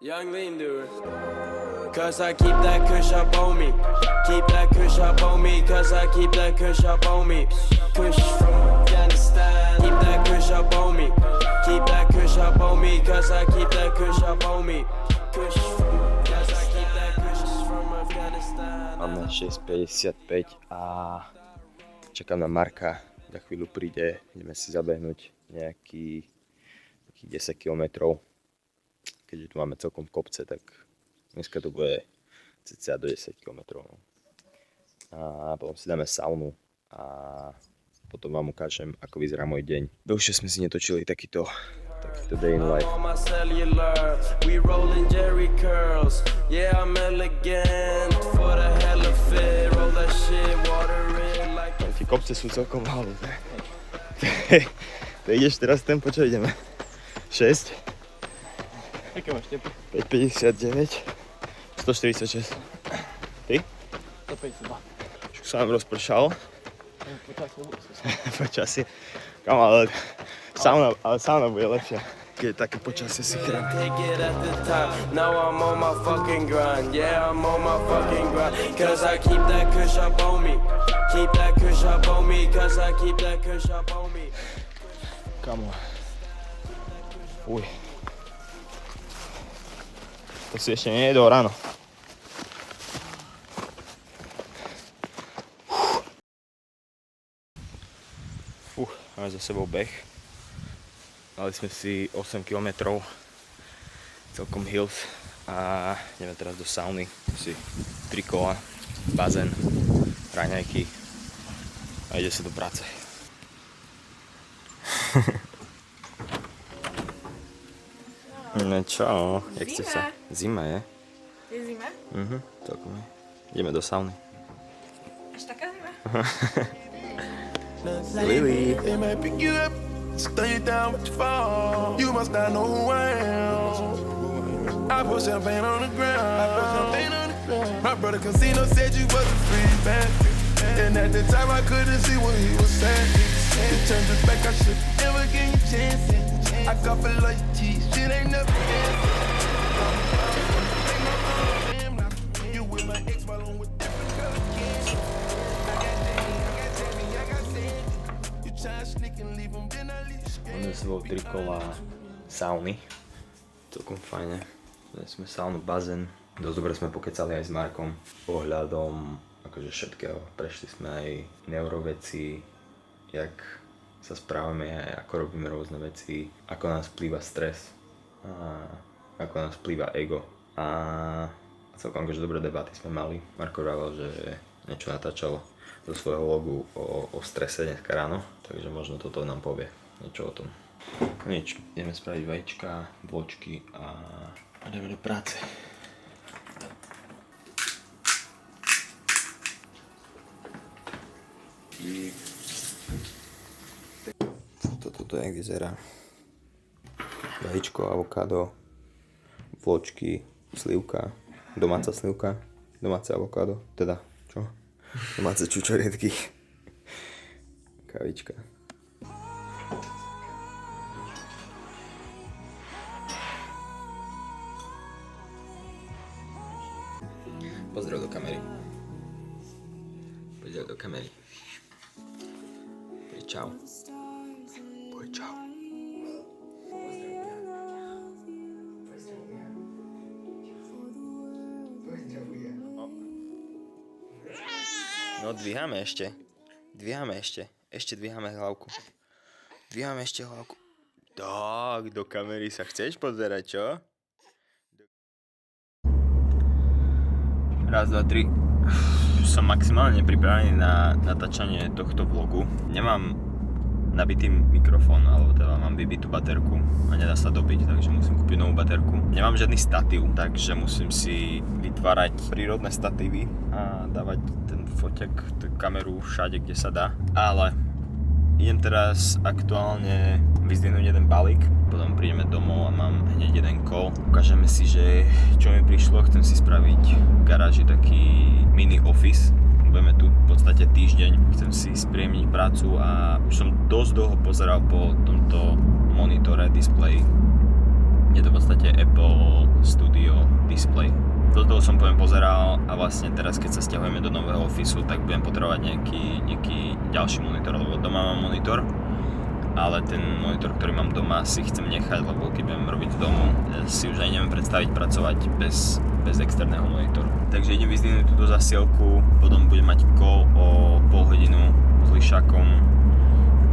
Young lean dude. Cause I keep that kush up on me. Keep that kush up on me. Cause I keep that kush up on me. Kush from Afghanistan. Keep that kush up on me. Keep that kush up on me. Cause I keep that kush up on me. Kush from Cause I keep that kush from Afghanistan. Máme 6:55 a čakám na Marka. Za chvíľu príde, ideme si zabehnúť nejakých 10 km. Keďže tu máme celkom kopce, tak dneska to bude cca do 10 km. A potom si dáme saunu a potom vám ukážem, ako vyzerá môj deň. Dlhšie sme si netočili takýto day in life. Tie kopce sú celkom halúzne. To ideš teraz tempo, čo ideme? 6? Aké máš tempo? 5:59, 146. Ty? 152. Všetko sa nám rozpršalo. Počasie. Kam, ale sauna bude lepšia. Keď je také počasie si chrám. Now I'm on my fucking grind. Yeah, I'm on my fucking grind. Cause I keep that kush up on me. Keep that kush up on me. Cause I keep that kush up on me. Kamo. Uj. To si ešte nejedol ráno. Máme za sebou beh. Dali sme si 8 km, celkom hills a ideme teraz do sauny. Si 3 kola, bazén, raňajky a ide sa do práce. No čo, jak ste sa? Zima je. Je zima? Celkom je. Ideme do sauny. Až taká zima? Lily. They might pick you up, slow you down, but you fall. You must not know who I am. I put champagne on the ground. My brother Casino said you was a free man. And at the time I couldn't see what he was saying. He turned his back, I should never give you a chance. I got for like cheese, shit ain't never end. You with my ex while I'm with different color kids. Máme s sebou 3 kola sauny. Celkom fajne. Dali sme saunu, bazén. Dosť dobre sme pokecali aj s Markom ohľadom akože všetkého. Prešli sme aj neuroveci, jak sa správame, ako robíme rôzne veci, ako nás vplýva stres a ako nás vplýva ego. A celkom akože dobré debaty sme mali. Marko vravel, že niečo natáčal zo svojho vlogu o strese dneska ráno, takže možno toto nám povie niečo o tom. Nič, ideme spraviť vajíčka, vločky a ideme do práce. Toto jak vyzerá. Vajíčko, avokádo, vločky, slivka, domáce avokádo, teda čo? Domáce čučoriedky. Kavička. Pozdrav do kamery. Pozdrav do kamery. Poď čau. Poď čau. No dvíhame ešte. Ešte dvíhame hlavku. Tak, do kamery sa chceš pozerať, čo? Raz, dva, tri. Som maximálne pripravený na natáčanie tohto vlogu. Nemám nabitý mikrofón, alebo teda mám vybitú baterku a nedá sa dobiť, takže musím kúpiť novú baterku. Nemám žiadny statív, takže musím si vytvárať prírodné statívy a dávať ten foťak, tú kameru všade, kde sa dá. Ale idem teraz aktuálne vyzdvihnúť jeden balík, potom prídeme domov a mám hneď jeden call. Ukážeme si, že čo mi prišlo, chcem si spraviť v garáži taký mini office. Budeme tu v podstate týždeň, chcem si spríjemniť prácu a už som dosť dlho pozeral po tomto monitore, displeji. Je to v podstate Apple Studio Display. Do toho som pozeral a vlastne teraz, keď sa stiahujeme do nového ofisu, tak budem potrebovať nejaký ďalší monitor, lebo doma mám monitor, ale ten monitor, ktorý mám doma, si chcem nechať, lebo keď budem robiť z domu, si už aj neviem predstaviť pracovať bez externého monitoru. Takže idem vyzdvihnúť túto zasielku, potom budem mať call o pol hodinu s Lišákom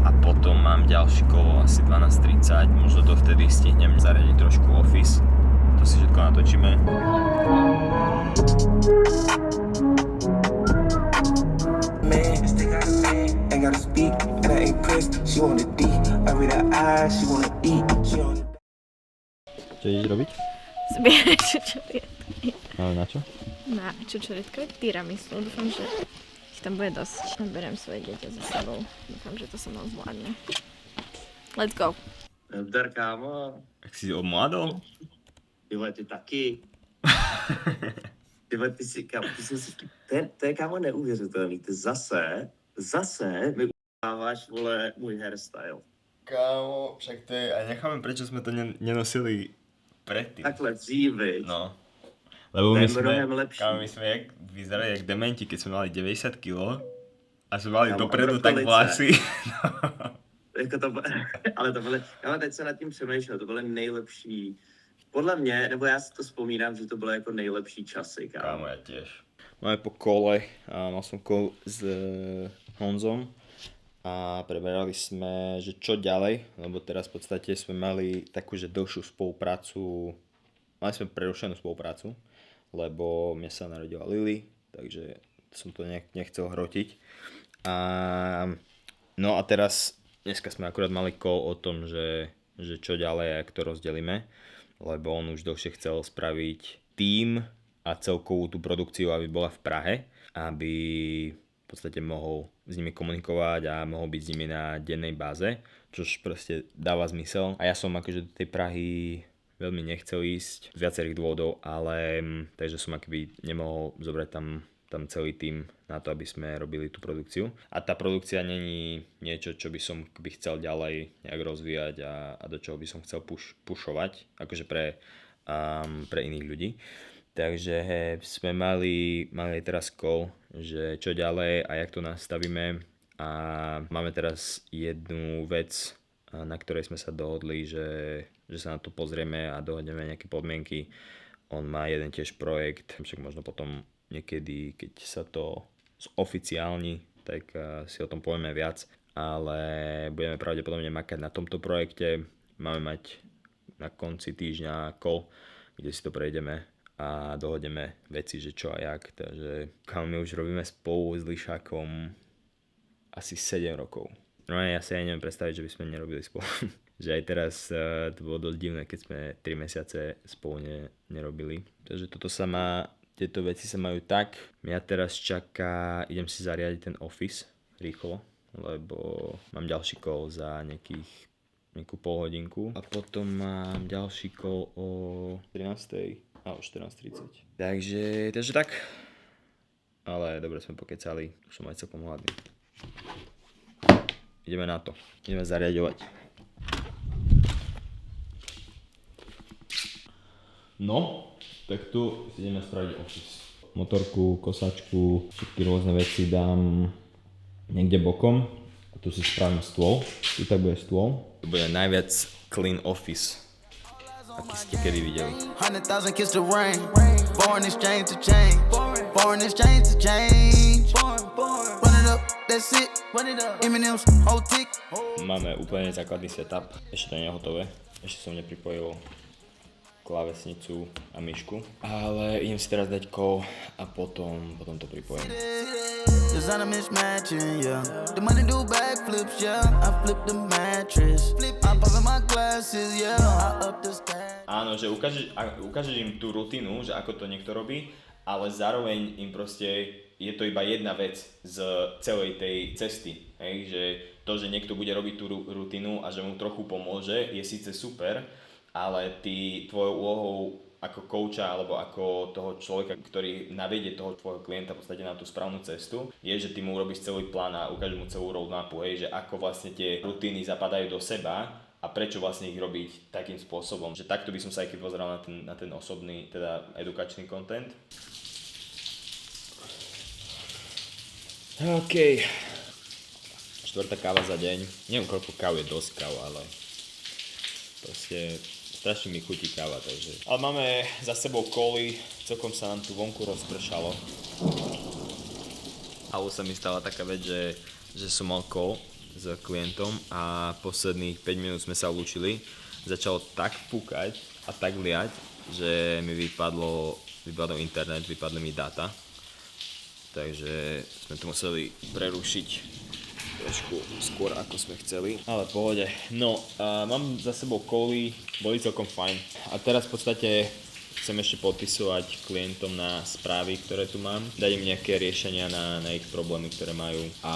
a potom mám ďalší call asi 12:30, možno to vtedy stihnem zariadiť trošku office. To si všetko natočíme. Čo ideš robiť? Zbierať čučoriedky. Ale na čo? Na čučoriedkové tiramisu. Dúfam, že ich tam bude dosť. Beriem svoje dieťa za sebou. Dúfam, že to so mnou zvládne. Let's go. Nazdar, kámo. Jak si omládol? Ty vole, ty taky. Ty vole, ty si, kámo, ty si, to je, kámo, neuvěřitelný. Ty zase mi udáváš, vole, můj hairstyle. Kámo, však to je, a nechápem, prečo sme to nenosili predtým. Takhle dřív, viď? No. Lebo my To je mnohem lepší. kámo, my sme vyzerali jak dementi, keď sme mali 90 kg a sme mali Kámo, dopredu a tak vrtolice. vlasy. Jako to, ale to byly, kámo, teď se nad tím přemýšlel, to byly nejlepší, podle mě, nebo já si to vzpomínám, že to byly jako nejlepší časy, kámo. Kámo, ja tiež. Máme po kole, a mal som call s Honzom a preberali sme, že čo ďalej, lebo teraz v podstate sme mali takú, že dlhšiu spoluprácu, mali sme prerušenú spoluprácu, lebo mne sa narodila Lily, takže som to nechcel hrotiť. No a teraz, dneska sme akurát mali call o tom, že čo ďalej, jak to rozdelíme, lebo on už dlhšie chcel spraviť tím a celkovú tú produkciu, aby bola v Prahe, aby v podstate mohol s nimi komunikovať a mohol byť s nimi na dennej báze, čož proste dáva zmysel. A ja som akože do tej Prahy veľmi nechcel ísť z viacerých dôvodov, ale takže som akoby nemohol zobrať tam celý tím na to, aby sme robili tú produkciu. A tá produkcia není niečo, čo by som chcel ďalej nejak rozvíjať a do čoho by som chcel pušovať, akože pre iných ľudí. Takže sme mali teraz call, že čo ďalej a jak to nastavíme. A máme teraz jednu vec, na ktorej sme sa dohodli, že sa na to pozrieme a dohodneme nejaké podmienky. On má jeden tiež projekt, však možno potom niekedy, keď sa to oficiálni, tak si o tom povieme viac. Ale budeme pravdepodobne makať na tomto projekte. Máme mať na konci týždňa call, kde si to prejdeme a dohodneme veci, že čo a jak. Takže my už robíme spolu s Lišákom asi 7 rokov. No ja si aj neviem predstaviť, že by sme nerobili spolu. Že aj teraz to bolo dosť divné, keď sme 3 mesiace spolu nerobili. Takže tieto veci sa majú tak. Mňa teraz čaká, idem si zariadiť ten office rýchlo, lebo mám ďalší call za nejakú polhodinku. A potom mám ďalší call o 13:00. A o 14:30. Takže tak. Ale dobre sme pokecali. Už som aj celkom hladný. Ideme na to. Ideme zariadovať. No, tak tu si ideme spraviť office. Motorku, kosačku, všetky rôzne veci dám niekde bokom. A tu si spravím stôl. Tu tak bude stôl. Tu bude najviac clean office, aký ste kedy videli. 100,000 kiss the rain. Foreign exchange to change. Foreign exchange to change. Run it up, that's it. Run it up. Eminem's whole tick. Máme úplne základný setup. Ešte to nie je hotové. Ešte som nepripojil klávesnicu a myšku. Ale idem si teraz dať call a potom to pripojím. Designer mismatching, yeah. The money do backflips, yeah. I flip the mattress. I'm popping my glasses, yeah. I up the stack. Áno, že ukážeš im tú rutinu, že ako to niekto robí, ale zároveň im proste je to iba jedna vec z celej tej cesty. Hej? Že to, že niekto bude robiť tú rutinu a že mu trochu pomôže, je síce super, ale tvojou úlohou ako kouča alebo ako toho človeka, ktorý navedie toho tvojho klienta v podstate na tú správnu cestu, je, že ty mu urobíš celý plán a ukážeš mu celú roadmapu, hej, že ako vlastne tie rutiny zapadajú do seba a prečo vlastne ich robiť takým spôsobom. Že takto by som sa aj keď pozeral na ten osobný, teda edukačný content. OK. 4. káva za deň. Neviem koľko káv je dosť káv, ale proste strašne mi chutí káva, takže. Ale máme za sebou koly, celkom sa nám tu vonku rozpršalo. A už sa mi stala taká vec, že som mal call s klientom a posledných 5 minút sme sa lúčili. Začalo tak fúkať a tak liať, že mi vypadol internet, vypadli mi dáta. Takže sme to museli prerušiť trošku skôr ako sme chceli, ale pohode. No, mám za sebou koly, boli celkom fajn. A teraz v podstate chcem ešte podpisovať klientom na správy, ktoré tu mám. Dať im nejaké riešenia na ich problémy, ktoré majú. A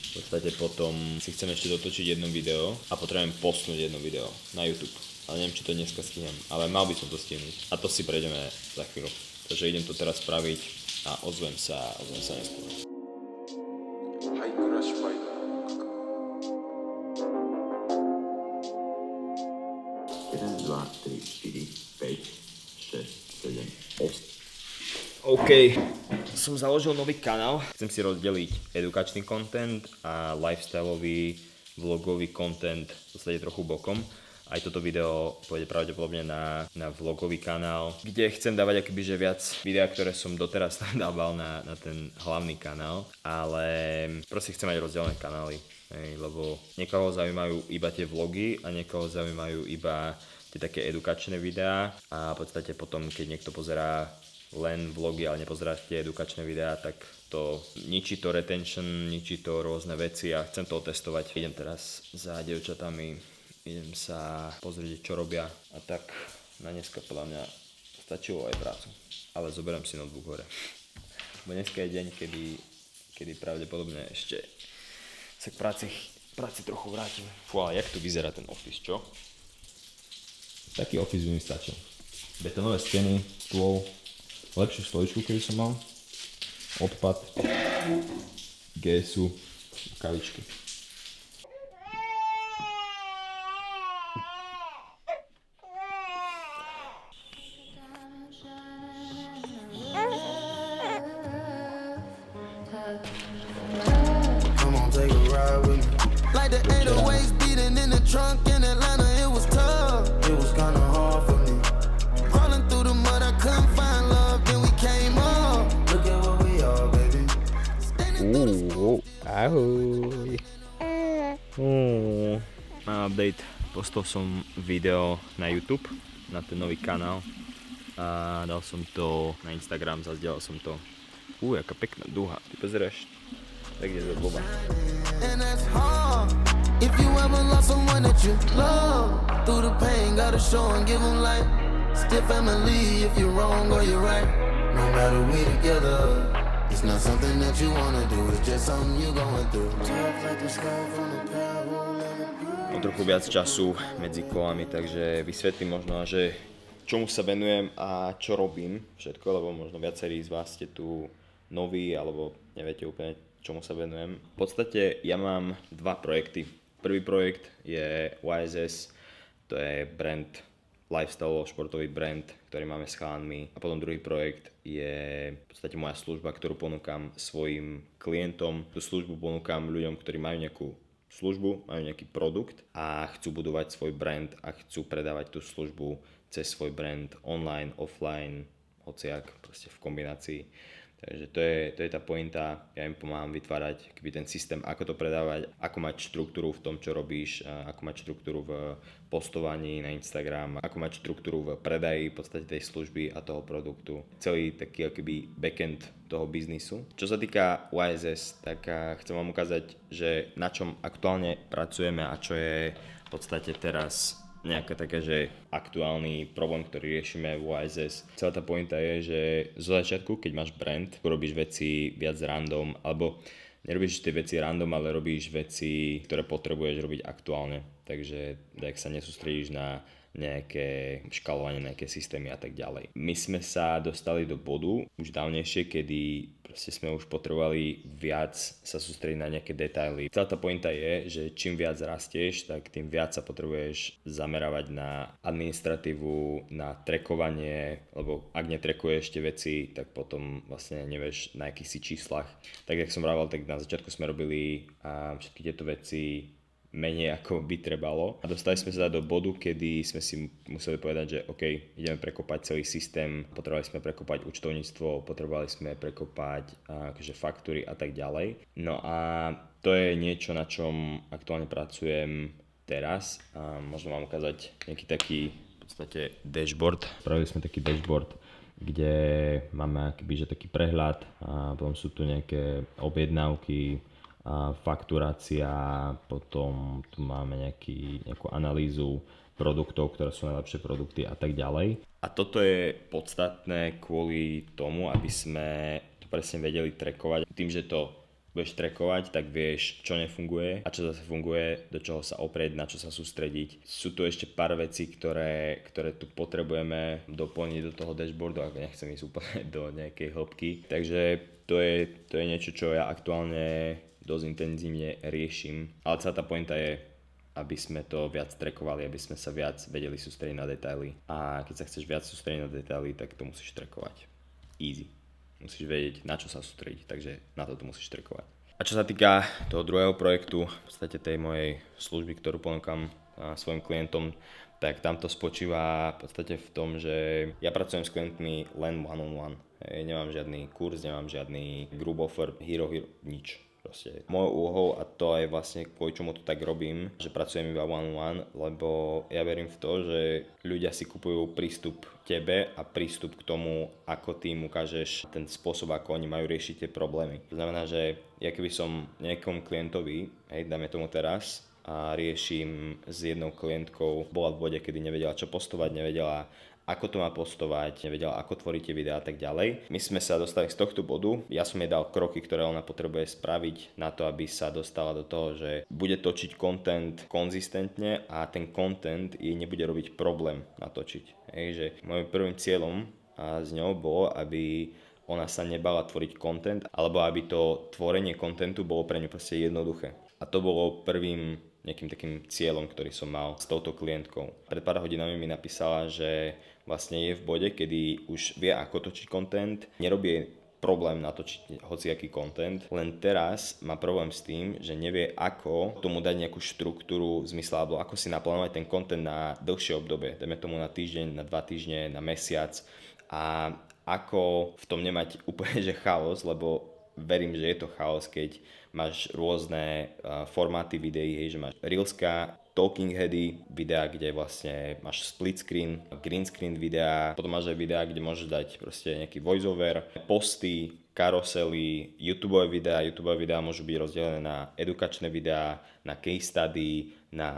v podstate potom si chcem ešte dotočiť jedno video a potrebujem postnúť jedno video na YouTube. Ale neviem, či to dneska stihnem, ale mal by som to stihnúť. A to si prejdeme za chvíľu. Takže idem to teraz spraviť a ozvem sa neskôr. 1, 2, 3, 4, 5, 6, 7, 8. OK, som založil nový kanál. Chcem si rozdeliť edukačný content a lifestyleový, vlogový content v podstate trochu bokom. Aj toto video pôjde pravdepodobne na vlogový kanál, kde chcem dávať akoby že viac videá, ktoré som doteraz dával na ten hlavný kanál, ale proste chcem mať rozdelené kanály, lebo niekoho zaujímajú iba tie vlogy a niekoho zaujímajú iba tie také edukačné videá a v podstate potom, keď niekto pozerá len vlogy, ale nepozerá tie edukačné videá, tak to ničí to retention, ničí to rôzne veci a chcem to otestovať. Idem teraz za dievčatami, idem sa pozrieť, čo robia a tak na dneska podľa mňa stačilo aj prácu. Ale zoberiem si notebook hore. Bo dneska je deň, kedy pravdepodobne ešte sa k práci trochu vrátim. Fú, ale jak tu vyzerá ten office, čo? Taký office by mi stačil. Betonové steny, stôl, lepšiu stoličku, keby som mal, odpad, GSU, kavičky. Come on, take a ride with me. Like the 808s beating in the trunk in Atlanta, it was tough. It was kinda hard for me. Crawling through the mud, I couldn't find love, then we came up. Look at what we are, baby. Ahoj. Mám update, postal som video na YouTube, na ten nový kanál a dal som to na Instagram, zazdielal som to. Jaká pekná duha, ty pozeráš, tak je zloba. And that's hard. If you ever lost someone that you love, through the pain, gotta show and give them light. Still family if you're wrong or you're right. No matter we together, it's not something that you wanna do, it's just something you going through. Tough like the sky from the parable. Mám trochu viac času medzi kolami, takže vysvetlím možno, že čomu sa venujem a čo robím všetko, lebo možno viacerí z vás ste tu noví, alebo neviete úplne, čomu sa venujem. V podstate ja mám dva projekty. Prvý projekt je YSS, to je brand, lifestyle, športový brand, ktorý máme s chalanmi. A potom druhý projekt je v podstate moja služba, ktorú ponúkam svojim klientom. Tú službu ponúkam ľuďom, ktorí majú nejakú službu, majú nejaký produkt a chcú budovať svoj brand a chcú predávať tú službu cez svoj brand online, offline, hociak, proste v kombinácii. Takže to je tá pointa, ja im pomáham vytvárať ten systém, ako to predávať, ako mať štruktúru v tom, čo robíš, ako mať štruktúru v postovaní na Instagram, ako mať štruktúru v predaji v podstate tej služby a toho produktu. Celý taký akoby backend toho biznisu. Čo sa týka YSS, tak chcem vám ukázať, že na čom aktuálne pracujeme a čo je v podstate teraz nejaká taká, že aktuálny problém, ktorý riešime v YSS. Celá tá pointa je, že zo začiatku, keď máš brand, robíš veci viac random, alebo nerobíš tie veci random, ale robíš veci, ktoré potrebuješ robiť aktuálne. Takže tak sa nesústredíš na nejaké škalovanie, nejaké systémy a tak ďalej. My sme sa dostali do bodu už dávnejšie, kedy proste sme už potrebovali viac sa sústrediť na nejaké detaily. Celá tá pointa je, že čím viac rastieš, tak tým viac sa potrebuješ zamerávať na administratívu, na trackovanie, lebo ak netrekuješ tie veci, tak potom vlastne nevieš na akých si číslach. Tak jak som vravel, tak na začiatku sme robili všetky tieto veci menej ako by trebalo. A dostali sme sa do bodu, kedy sme si museli povedať, že OK, ideme prekopať celý systém, potrebovali sme prekopať účtovníctvo, potrebovali sme prekopať akože faktúry a tak ďalej. No a to je niečo, na čom aktuálne pracujem teraz. A možno vám ukázať nejaký taký v podstate dashboard. Spravili sme taký dashboard, kde máme akýby, že taký prehľad a potom sú tu nejaké objednávky, fakturácia, potom tu máme nejakú analýzu produktov, ktoré sú najlepšie produkty a tak ďalej. A toto je podstatné kvôli tomu, aby sme to presne vedeli trackovať. Tým, že to budeš trackovať, tak vieš, čo nefunguje a čo zase funguje, do čoho sa oprieť, na čo sa sústrediť. Sú tu ešte pár vecí, ktoré tu potrebujeme doplniť do toho dashboardu, ak nechcem ísť úplne do nejakej hĺbky. Takže to je niečo, čo ja aktuálne dosť intenzívne riešim, ale celá tá pointa je, aby sme to viac trackovali, aby sme sa viac vedeli sústrediť na detaily. A keď sa chceš viac sústrediť na detaily, tak to musíš trackovať. Easy. Musíš vedieť, na čo sa sústrediť, takže na to musíš trackovať. A čo sa týka toho druhého projektu, v podstate tej mojej služby, ktorú ponúkam svojim klientom, tak tam to spočíva v podstate v tom, že ja pracujem s klientmi len one-on-one. Nemám žiadny kurz, nemám žiadny group offer, hero, nič. Proste môj úhol, a to aj vlastne kvôli čomu to tak robím, že pracujem iba one-on-one, lebo ja verím v to, že ľudia si kupujú prístup tebe a prístup k tomu, ako ty im ukážeš ten spôsob, ako oni majú riešiť tie problémy. To znamená, že ja keby som nejakom klientovi, dáme tomu teraz, a riešim s jednou klientkou, bola v bode, kedy nevedela čo postovať, nevedela ako to má postovať, nevedela ako tvoriť tie videá a tak ďalej. My sme sa dostali z tohto bodu, ja som jej dal kroky, ktoré ona potrebuje spraviť na to, aby sa dostala do toho, že bude točiť content konzistentne a ten content jej nebude robiť problém natočiť. Že môjim prvým cieľom s ňou bolo, aby ona sa nebala tvoriť content, alebo aby to tvorenie contentu bolo pre ňu proste jednoduché. A to bolo prvým nejakým takým cieľom, ktorý som mal s touto klientkou. Pred pár hodinami mi napísala, že vlastne je v bode, kedy už vie, ako točiť content, nerobí problém natočiť hociaký content, len teraz má problém s tým, že nevie, ako tomu dať nejakú štruktúru v zmysle, alebo ako si naplánovať ten content na dlhšie obdobie, dajme tomu na týždeň, na 2 týždne, na mesiac, a ako v tom nemať úplne že chaos, lebo verím, že je to chaos, keď máš rôzne formáty videí, že máš reelska, talking heady, videá, kde vlastne máš split screen, green screen videá, potom máš aj videá, kde môžeš dať proste nejaký voiceover, posty, karusely, YouTube videá môžu byť rozdelené na edukačné videá, na case study, na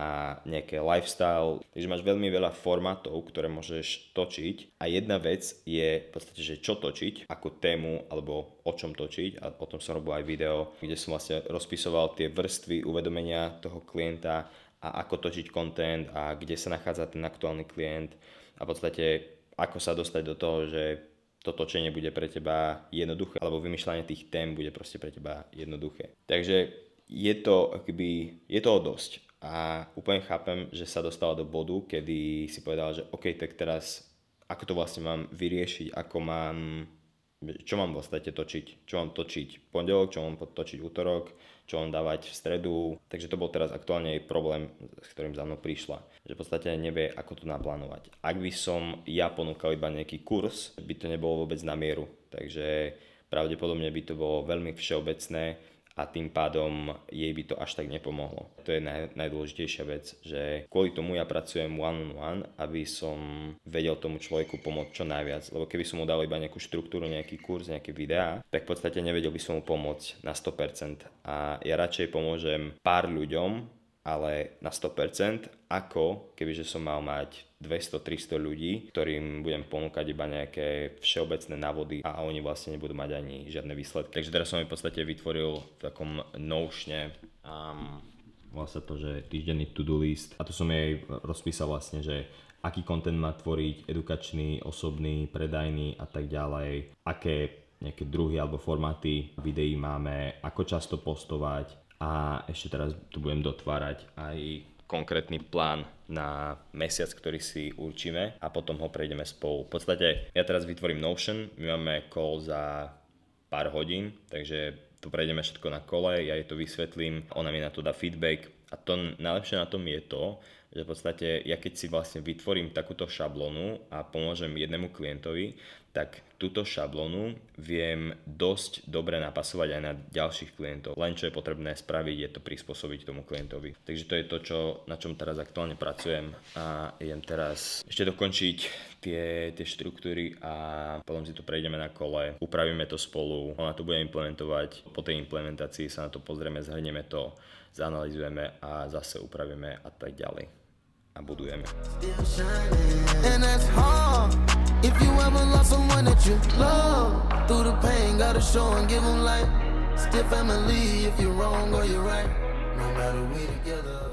nejaké lifestyle. Takže máš veľmi veľa formátov, ktoré môžeš točiť a jedna vec je v podstate, že čo točiť, ako tému alebo o čom točiť, a o tom som robil aj video, kde som vlastne rozpisoval tie vrstvy uvedomenia toho klienta a ako točiť content a kde sa nachádza ten aktuálny klient a v podstate ako sa dostať do toho, že to točenie bude pre teba jednoduché, alebo vymýšľanie tých tém bude proste pre teba jednoduché. Takže je to o dosť. A úplne chápem, že sa dostala do bodu, kedy si povedala, že OK, tak teraz ako to vlastne mám vyriešiť, čo mám v podstate točiť, čo mám točiť pondelok, čo mám točiť útorok, čo mám dávať v stredu. Takže to bol teraz aktuálne jej problém, s ktorým za mnou prišla. Že v podstate nevie, ako to naplánovať. Ak by som ja ponúkal iba nejaký kurz, by to nebolo vôbec na mieru. Takže pravdepodobne by to bolo veľmi všeobecné a tým pádom jej by to až tak nepomohlo. To je najdôležitejšia vec, že kvôli tomu ja pracujem one-on-one, aby som vedel tomu človeku pomôcť čo najviac. Lebo keby som mu dal iba nejakú štruktúru, nejaký kurz, nejaké videá, tak v podstate nevedel by som mu pomôcť na 100%. A ja radšej pomôžem pár ľuďom, ale na 100%, ako kebyže som mal mať 200-300 ľudí, ktorým budem ponúkať iba nejaké všeobecné návody a oni vlastne nebudú mať ani žiadne výsledky. Takže teraz som v podstate vytvoril v takom Notione volá sa to, že týždenný to-do list, a tu som jej rozpísal vlastne, že aký content má tvoriť, edukačný, osobný, predajný a tak ďalej, aké nejaké druhy alebo formáty videí máme, ako často postovať a ešte teraz tu budem dotvárať aj konkrétny plán na mesiac, ktorý si určíme a potom ho prejdeme spolu. V podstate ja teraz vytvorím Notion, my máme call za pár hodín, takže to prejdeme všetko na kole, ja jej to vysvetlím, ona mi na to dá feedback a to najlepšie na tom je to, že v podstate ja keď si vlastne vytvorím takúto šablónu a pomôžem jednému klientovi, tak túto šablónu viem dosť dobre napasovať aj na ďalších klientov. Len čo je potrebné spraviť, je to prispôsobiť tomu klientovi. Takže to je to, na čom teraz aktuálne pracujem a idem teraz ešte dokončiť tie štruktúry a potom si to prejdeme na kole, upravíme to spolu, ona to bude implementovať, po tej implementácii sa na to pozrieme, zhrnieme to, zanalizujeme a zase upravíme a tak ďalej. A budujeme. And that's hard. If you ever lost someone that you love, through the pain, gotta show and give them light. Still family if you're wrong or you're right. No matter we together.